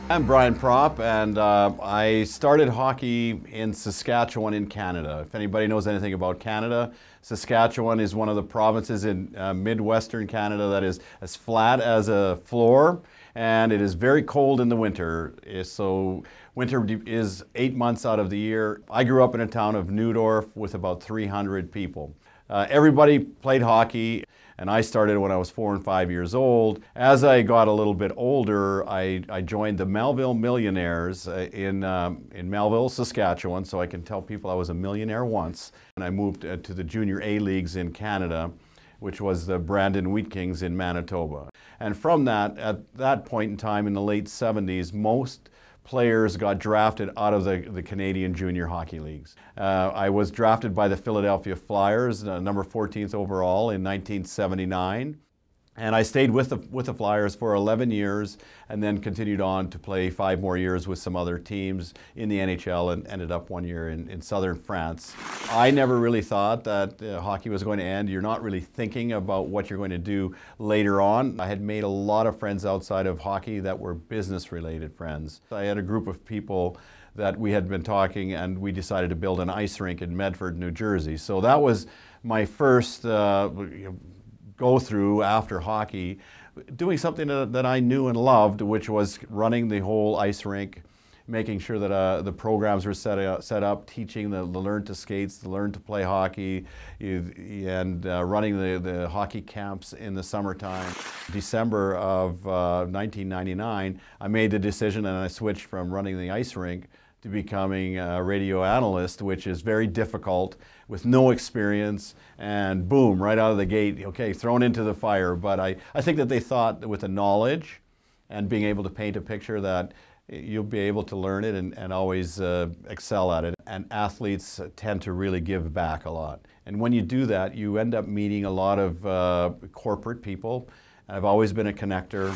I'm Brian Propp, and I started hockey in Saskatchewan in Canada. If anybody knows anything about Canada, Saskatchewan is one of the provinces in Midwestern Canada that is as flat as a floor, and it is very cold in the winter. So winter is 8 months out of the year. I grew up in a town of Neudorf with about 300 people. Everybody played hockey, and I started when I was 4 and 5 years old. As I got a little bit older, I joined the Melville Millionaires in Melville, Saskatchewan, so I can tell people I was a millionaire once. And I moved to the Junior A Leagues in Canada, which was the Brandon Wheat Kings in Manitoba. And from that, at that point in time in the late 70s, most players got drafted out of the Canadian Junior Hockey Leagues. I was drafted by the Philadelphia Flyers, number 14th overall in 1979. And I stayed with the Flyers for 11 years and then continued on to play 5 more years with some other teams in the NHL and ended up 1 year in southern France. I never really thought that hockey was going to end. You're not really thinking about what you're going to do later on. I had made a lot of friends outside of hockey that were business-related friends. I had a group of people that we had been talking, and we decided to build an ice rink in Medford, New Jersey. So that was my first go through after hockey, doing something that I knew and loved, which was running the whole ice rink, making sure that the programs were set up, teaching the learn to skates, the learn to play hockey, and running the hockey camps in the summertime. December of 1999, I made the decision and I switched from running the ice rink to becoming a radio analyst, which is very difficult with no experience, and boom, right out of the gate, okay, thrown into the fire. But I think that they thought that with the knowledge and being able to paint a picture that you'll be able to learn it and always excel at it. And athletes tend to really give back a lot. And when you do that, you end up meeting a lot of corporate people. I've always been a connector.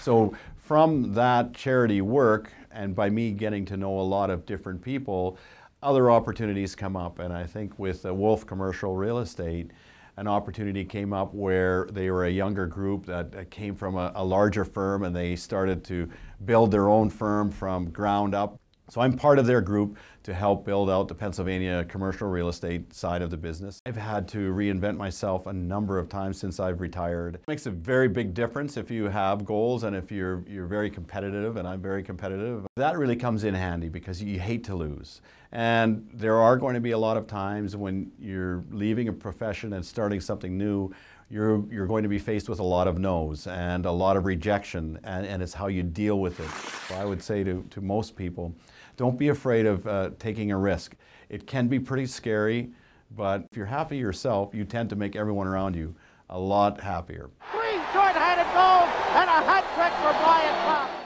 So from that charity work, and by me getting to know a lot of different people, other opportunities come up. And I think with Wolf Commercial Real Estate, an opportunity came up where they were a younger group that came from a larger firm, and they started to build their own firm from ground up. So I'm part of their group to help build out the Pennsylvania commercial real estate side of the business. I've had to reinvent myself a number of times since I've retired. It makes a very big difference if you have goals and if you're very competitive, and I'm very competitive. That really comes in handy because you hate to lose. And there are going to be a lot of times when you're leaving a profession and starting something new, you're going to be faced with a lot of no's and a lot of rejection, and it's how you deal with it. So I would say to most people, don't be afraid of taking a risk. It can be pretty scary, but if you're happy yourself, you tend to make everyone around you a lot happier. 3 short-handed goals and a hat trick for Brian Propp.